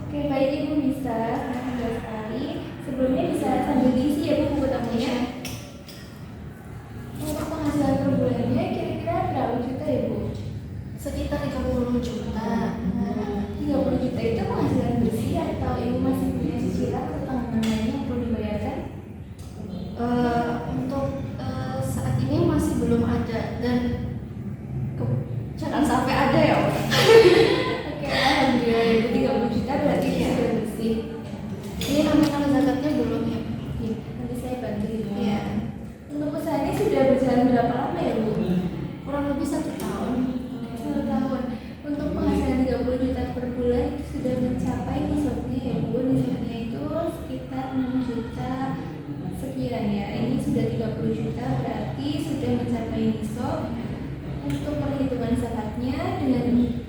Oke, baik Ibu bisa. Senang sekali. Sebelumnya bisa sambil diisi ya Bu buku tamunya. Untuk penghasilan per bulannya kira-kira berapa juta ya Bu? Sekitar 30 juta. 30 juta itu penghasilan bersih atau Ibu masih punya cicilan atau tanggungan lainnya yang perlu dibayarkan? Untuk saat ini masih belum ada dan jangan sampai ada ya. Oke, alhamdulillah Ibu 30 juta berarti sudah bersih. Ini nominal zakatnya belum ya? Iya, nanti saya bantu Ibu. Iya. Untuk usahanya sudah berjalan berapa lama ya Bu? Kurang lebih 1 tahun. 1 tahun. Untuk penghasilan 30 juta per bulan itu sudah mencapai nisabnya ya Bu. Nisabnya itu sekitar 6 juta sekian ya. Ini sudah 30 juta berarti sudah mencapai nisab. Untuk perhitungan zakatnya dengan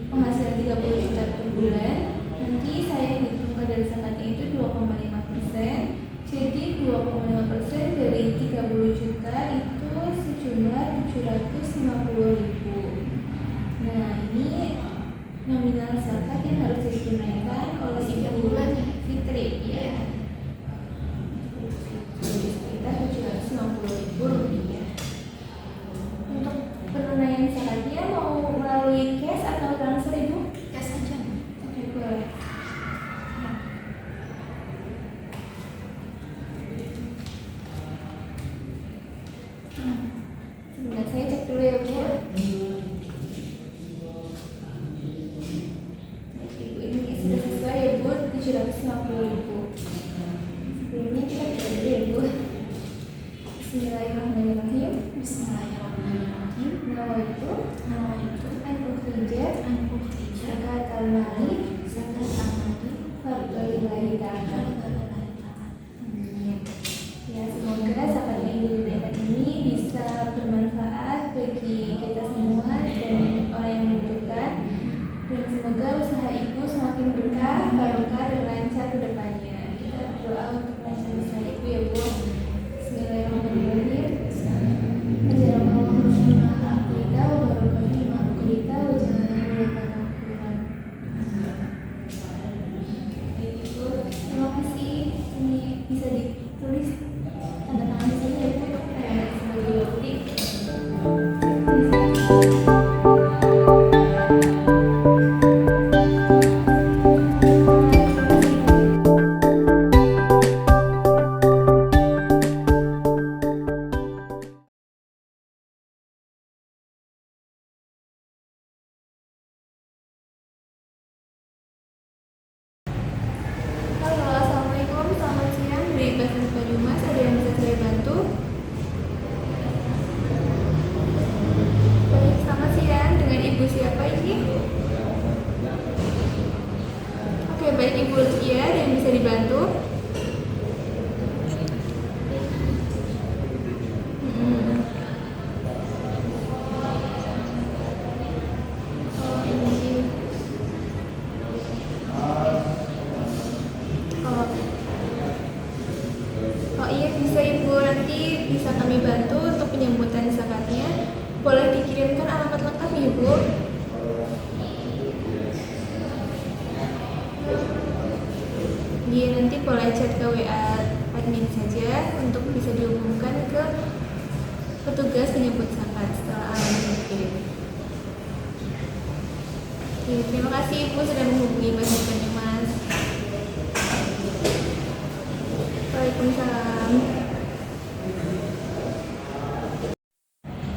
penghasilan 30 juta per bulan, nanti saya hitung kadar zakatnya itu 2,5%. Jadi 2,5% dari 30 juta itu sejumlah 750.000. Nah, ini nominal zakat yang harus ditunaikan oleh Ibu Fitri ya. Sekitar 750.000 rupiah. Untuk penunaian zakatnya mau melalui cash atau transfer Ibu? Cash aja. Oke, boleh. Sebentar saya cek dulu ya Bu. Ibu ini sudah sesuai ya Bu, 750.000. Sebelumnya kita cek dulu ya Bu. Bismillahirrahmanirrahim. Bismillahirrahmanirrahim. Nawaitu an ukhrija zakat al-mali fardholillahi ta'ala. Ya, semoga zakat yang diberikan ini bisa bermanfaat bagi kita semua dan orang yang membutuhkan, dan semoga usaha Ibu semakin berkah, barokah dan lancar ke depannya. Kita berdoa untuk lancar usaha Ibu ya Bu. Bismillahirrahmanirrahim. Ajarallahu fima a'taita wa barakatuh fima a'taita wa ja'alna laka maghfuran. Ibu, terima kasih. Ini bisa ditulis tanda tangan di sini ya Bu, sebagai bukti. Halo, assalamualaikum, selamat siang. Dari Basan Banyumas, ada yang bisa saya bantu? Baik, selamat siang. Dengan Ibu siapa ini? Oke, baik Ibu Lutfia, ada yang bisa dibantu? Oh, ini. Oh iya, bisa Ibu, nanti bisa kami bantu untuk penyambutan zakatnya. Boleh dikirimkan alamat lengkap Ibu? Iya, nanti boleh chat ke WA admin saja untuk bisa dihubungkan ke petugas penyambut zakat setelah alamat dikirim. Oke, terima kasih Ibu sudah menghubungi Basan Banyumas. Waalaikumsalam.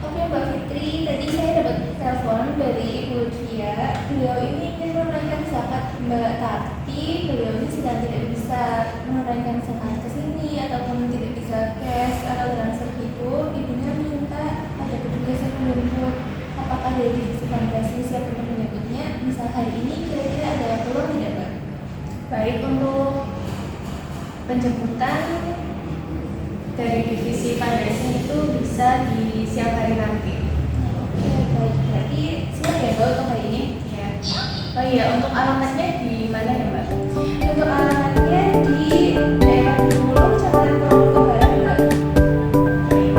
Oke Mbak Fitri, tadi saya dapat telepon dari Ibu Lutfia. Beliau ini ingin menunaikan zakat Mbak, tapi beliau ini sedang tidak bisa menunaikan zakat ke sini ataupun tidak bisa cash atau transfer gitu. Ibunya minta ada petugas yang menjemput. Apakah dari divisi Pancasila siap untuk menyebutnya? Misal hari ini kira-kira ada peluang tidak Mbak? Baik, untuk penjemputan dari divisi Pandesi itu bisa di siang hari nanti. Oke, baik. Berarti siap ya Mbak untuk hari ini? Ya. Oh iya, untuk alamatnya di mana ya Mbak? Untuk alamatnya di daerah Bulog, Kecamatan Purwokerto Barat Mbak. Baik.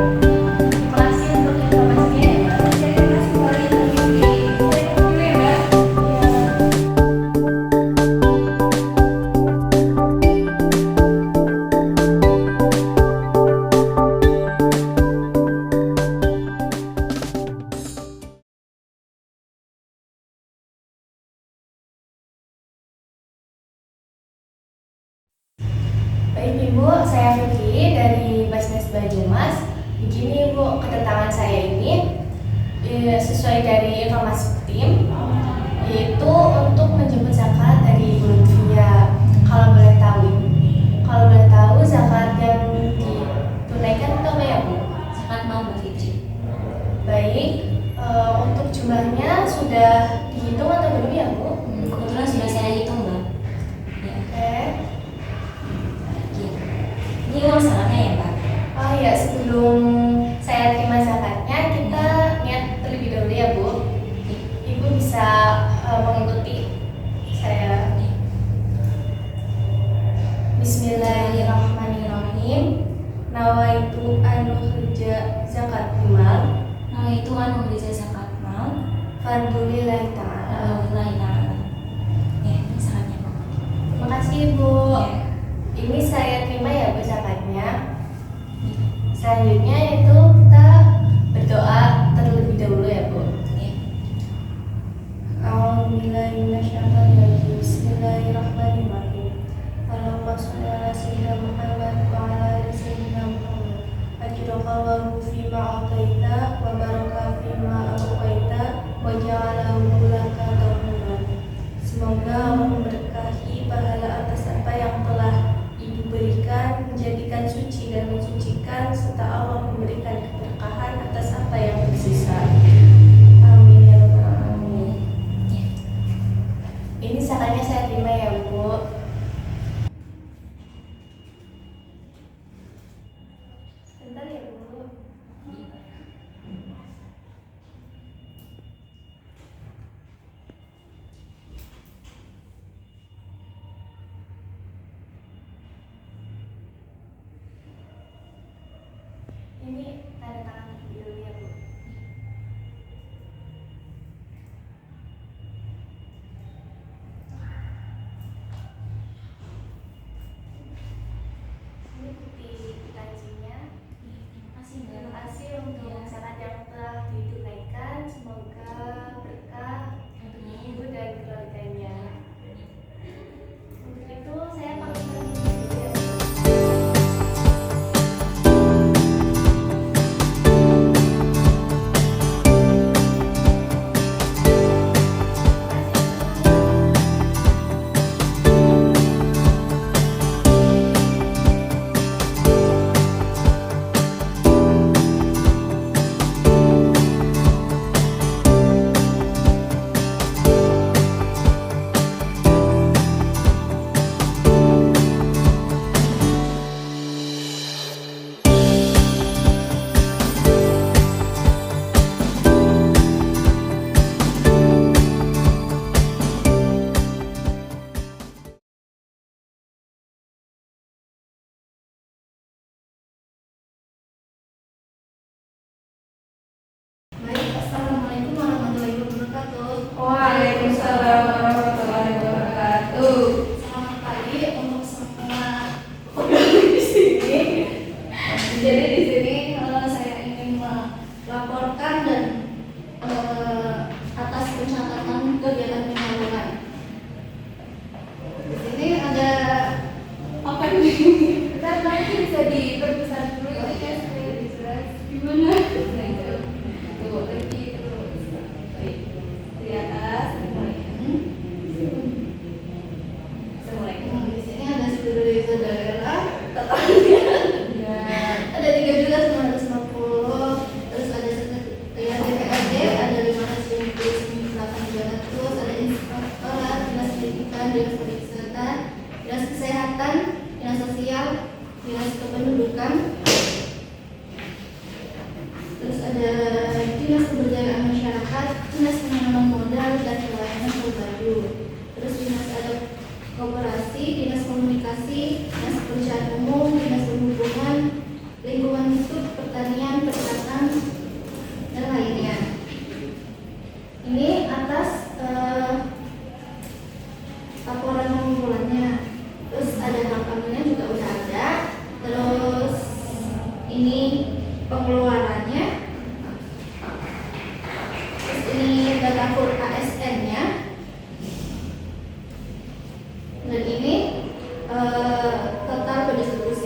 Terima kasih untuk informasinya ya Mbak. Oke, terima kasih kembali Ibu Fitri. Saya tunggu dulu ya Mbak. Ya. Ibu, saya Vicky dari Basnas Banyumas. Begini Ibu, kedatangan saya ini sesuai dari informasi tim, yaitu untuk menjemput zakat dari Ibu Lutfia. Kalau boleh tahu zakat yang ditunaikan itu apa ya Bu? Zakat mal Bu Fitri. Baik, untuk jumlahnya sudah dihitung atau belum ya Bu? Kebetulan sudah saya hitung Mbak. Ya. Oke. Ini uang salahnya ya Mbak. Oh ya, sebelum saya terima zakatnya, kita niat terlebih dahulu ya Bu. Ibu bisa mengikuti saya. Bismillahirrahmanirrahim. Nawaitu an ukhrija zakat mal. Nah itu anu bisa zakat mal. Fardhulillahi ta'ala. Alhamdulillah ta'ala. Ya, ini zakatnya Mbak. Terima kasih Bu. Ya. Ini saya terima ya Bu zakatnya. Selanjutnya itu kita berdoa terlebih dahulu ya Bu. Ya. A'udzubillahiminasyaitonirrajim. Bismillahirrahmanirrahim. Allahumma sholli ala sayyidina Muhammad wa ala ali sayyidina Muhammad. Ajrokallahu fima a'taita wa baraka fima a'taita wa ja'alahu laka tawfiqan. Semoga Allah memberkahi pahala atas apa yang telah Ibu berikan, menjadikan suci dan mensucikan, serta Allah memberikan keberkahan atas apa yang tersisa. Amin ya rabbal alamin. Ya. Ini zakatnya saya terima ya Bu. Sebentar ya Bu. Ini tanda tangan terlebih dahulu ya Bu. Ini bukti kwitansinya. Terima kasih Mbak. Terima kasih untuk zakat yang telah ditunaikan. Semoga berkah untuk Ibu dan keluarganya. Untuk itu saya pamit dulu ya. Baik, assalamualaikum warahmatullahi wabarakatuh. Waalaikumsalam warahmatullahi wabarakatuh. Selamat pagi untuk semua. Di sini. Jadi di sini saya ingin melaporkan dan Atas pencatatan kegiatan minggu lalu. Di sini ada apa nih? Bentar, nanti bisa diperbesar dulu ini ya supaya lebih jelas. Gimana? Nah itu. Tuh, lagi terus. Baik. Di atas. Assalamualaikum. di sini ada saudara-saudara. Ya. Ada 3.950. Terus ada sekretariat DPRD, ada 598.200, ada inspektorat, dinas pendidikan, dinas kesehatan, dinas kesehatan, dinas sosial, dinas kependudukan. Terus ada dinas pemberdayaan masyarakat, dinas penanaman modal dan pelayanan berbaju. Terus dinas adat koperasi, dinas komunikasi, dinas pekerjaan umum, dinas perhubungan, lingkungan hidup, pertanian, perikanan, dan lainnya. Ini atas laporan pengumpulannya. Terus ada rekamannya juga udah ada. Terus ini pengeluarannya. Terus ini data ASN-nya. Dan ini total berdiskusi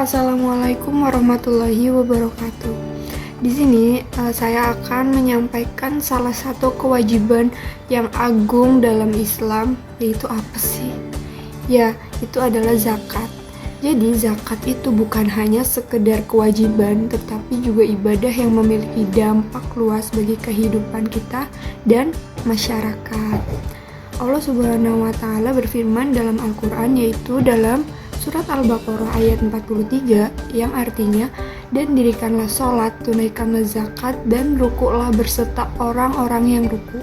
Assalamualaikum warahmatullahi wabarakatuh. Di sini saya akan menyampaikan salah satu kewajiban yang agung dalam Islam, yaitu apa sih? Ya, itu adalah zakat. Jadi zakat itu bukan hanya sekedar kewajiban, tetapi juga ibadah yang memiliki dampak luas bagi kehidupan kita dan masyarakat. Allah Subhanahu wa Ta'ala berfirman dalam Al-Quran, yaitu dalam Surat Al-Baqarah ayat 43 yang artinya, dan dirikanlah sholat, tunaikanlah zakat, dan rukuklah berserta orang-orang yang ruku.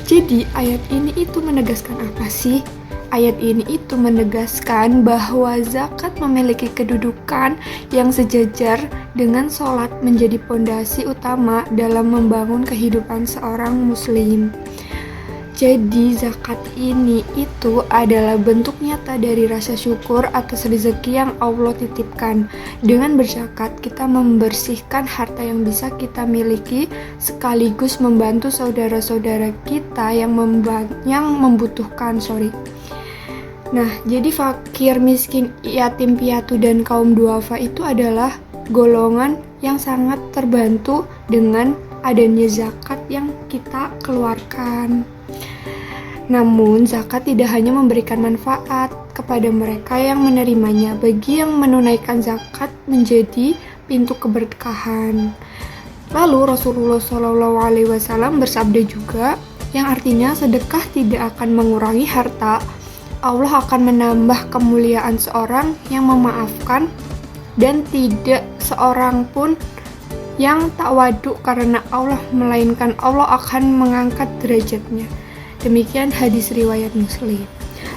Jadi ayat ini itu menegaskan apa sih? Ayat ini itu menegaskan bahwa zakat memiliki kedudukan yang sejajar dengan sholat menjadi pondasi utama dalam membangun kehidupan seorang muslim. Jadi zakat ini itu adalah bentuk nyata dari rasa syukur atas rezeki yang Allah titipkan. Dengan berzakat kita membersihkan harta yang bisa kita miliki, sekaligus membantu saudara-saudara kita yang membutuhkan. Nah, jadi fakir, miskin, yatim piatu, dan kaum duafa itu adalah golongan yang sangat terbantu dengan adanya zakat yang kita keluarkan. Namun, zakat tidak hanya memberikan manfaat kepada mereka yang menerimanya. Bagi yang menunaikan zakat menjadi pintu keberkahan. Lalu Rasulullah SAW bersabda juga, yang artinya sedekah tidak akan mengurangi harta. Allah akan menambah kemuliaan seorang yang memaafkan, dan tidak seorang pun yang tawaduk karena Allah, melainkan Allah akan mengangkat derajatnya. Demikian hadis riwayat Muslim.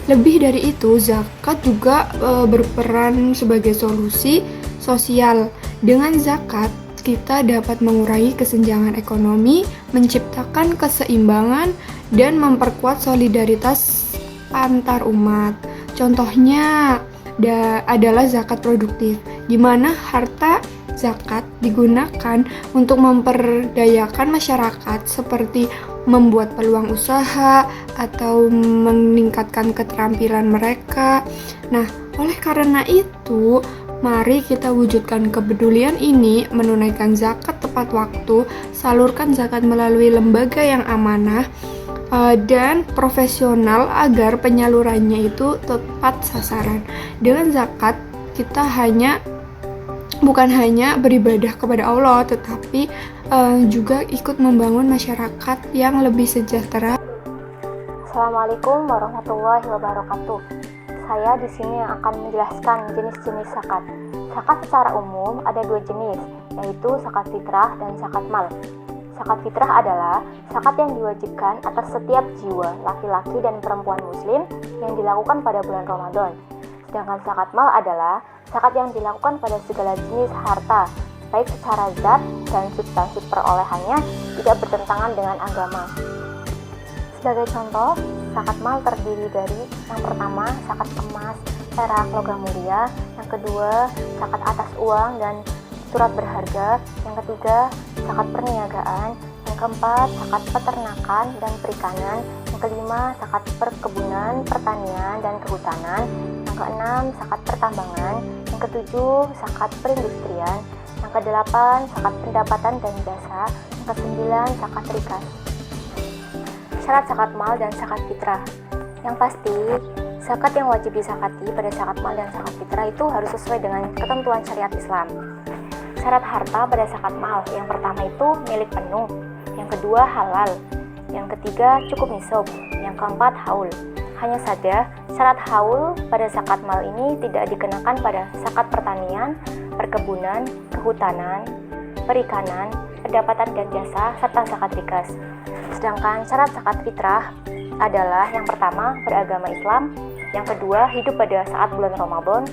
Lebih dari itu, zakat juga berperan sebagai solusi sosial. Dengan zakat, kita dapat mengurangi kesenjangan ekonomi, menciptakan keseimbangan, dan memperkuat solidaritas antar umat. Contohnya adalah zakat produktif, di mana harta zakat digunakan untuk memperdayakan masyarakat, seperti membuat peluang usaha atau meningkatkan keterampilan mereka. Nah, oleh karena itu, mari kita wujudkan kepedulian ini, menunaikan zakat tepat waktu, salurkan zakat melalui lembaga yang amanah dan profesional agar penyalurannya itu tepat sasaran. Dengan zakat, kita bukan hanya beribadah kepada Allah, tetapi juga ikut membangun masyarakat yang lebih sejahtera. Assalamualaikum warahmatullahi wabarakatuh. Saya di sini akan menjelaskan jenis-jenis zakat. Zakat secara umum ada dua jenis, yaitu zakat fitrah dan zakat mal. Zakat fitrah adalah zakat yang diwajibkan atas setiap jiwa, laki-laki dan perempuan muslim yang dilakukan pada bulan Ramadan. Sedangkan zakat mal adalah zakat yang dilakukan pada segala jenis harta, baik secara zat dan substansi perolehannya tidak bertentangan dengan agama. Sebagai contoh, zakat mal terdiri dari yang pertama, zakat emas, perak, logam mulia, yang kedua, zakat atas uang dan surat berharga, yang ketiga, zakat perniagaan, yang keempat, zakat peternakan dan perikanan, yang kelima, zakat perkebunan, pertanian dan kehutanan, yang keenam, zakat pertambangan, yang ketujuh, zakat perindustrian, yang kedelapan, zakat pendapatan dan jasa, yang kesembilan, zakat rikas. Syarat zakat mal dan zakat fitrah. Yang pasti, zakat yang wajib disakati pada zakat mal dan zakat fitrah itu harus sesuai dengan ketentuan syariat Islam. Syarat harta pada zakat mal, yang pertama itu milik penuh, yang kedua halal, yang ketiga cukup nisab, yang keempat haul. Hanya saja, syarat haul pada zakat mal ini tidak dikenakan pada zakat pertanian, perkebunan, kehutanan, perikanan, pendapatan dan jasa, serta zakat rikas. Sedangkan syarat zakat fitrah adalah yang pertama, beragama Islam, yang kedua, hidup pada saat bulan Ramadan,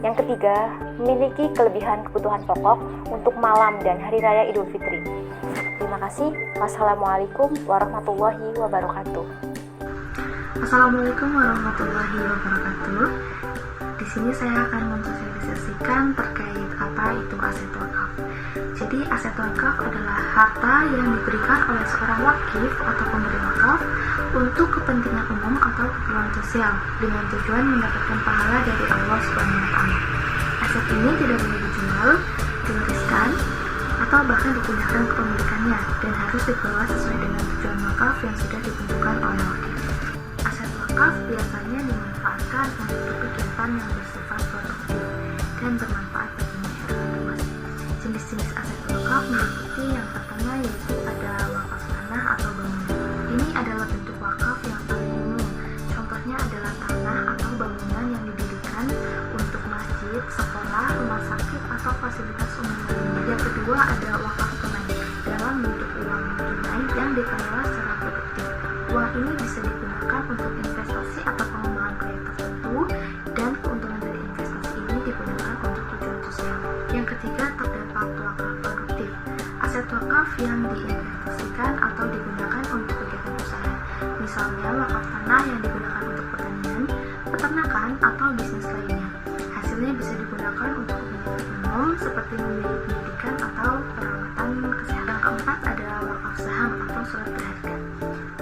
yang ketiga, memiliki kelebihan kebutuhan pokok untuk malam dan hari raya Idul Fitri. Terima kasih. Wassalamualaikum warahmatullahi wabarakatuh. Assalamualaikum warahmatullahi wabarakatuh. Di sini saya akan mensosialisasikan terkait apa itu aset wakaf. Jadi aset wakaf adalah harta yang diberikan oleh seorang wakif atau pemberi wakaf untuk kepentingan umum atau keperluan sosial dengan tujuan mendapatkan pahala dari Allah SWT. Aset ini tidak boleh dijual, diwariskan, atau bahkan dipindahkan kepemilikannya dan harus dikelola sesuai dengan tujuan wakaf yang sudah ditentukan oleh wakil. Aset wakaf biasanya dimanfaatkan untuk kegiatan yang bersifat produktif dan bermanfaat bagi masyarakat luas. Jenis-jenis aset wakaf meliputi yang pertama yaitu ada wakaf tanah atau bangunan. Ini adalah bentuk wakaf yang paling umum. Contohnya adalah tanah atau bangunan yang didirikan untuk masjid, sekolah, rumah sakit, atau fasilitas umum lainnya. Yang kedua ada wakaf tunai dalam bentuk uang tunai yang dikelola secara produktif. Uang ini bisa digunakan untuk investasi atau pengembangan proyek tertentu dan keuntungan dari investasi ini digunakan untuk tujuan sosial. Yang ketiga terdapat wakaf produktif. Aset wakaf yang diinvestasikan atau digunakan untuk kegiatan usaha. Misalnya wakaf tanah yang digunakan untuk pertanian, peternakan, atau bisnis lainnya. Hasilnya bisa digunakan untuk kepentingan umum seperti membiayai pendidikan atau perawatan kesehatan. Yang keempat ada wakaf saham atau surat berharga.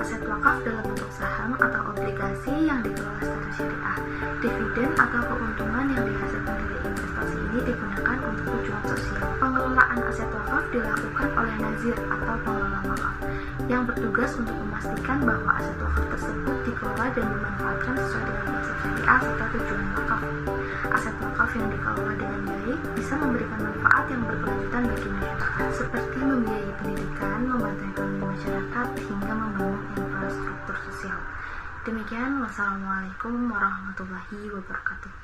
Aset wakaf dalam bentuk saham atau obligasi yang dikelola secara syariah. Dividen atau keuntungan yang dihasilkan dari investasi ini digunakan untuk tujuan sosial. Pengelolaan aset wakaf dilakukan oleh nazir atau pengelola wakaf yang bertugas untuk memastikan bahwa aset wakaf tersebut dikelola dan dimanfaatkan sesuai dengan prinsip syariah serta tujuan wakaf. Aset wakaf yang dikelola dengan baik bisa memberikan manfaat yang berkelanjutan bagi masyarakat, seperti membiayai pendidikan, membantu ekonomi masyarakat, hingga membangun infrastruktur sosial. Demikian, wassalamualaikum warahmatullahi wabarakatuh.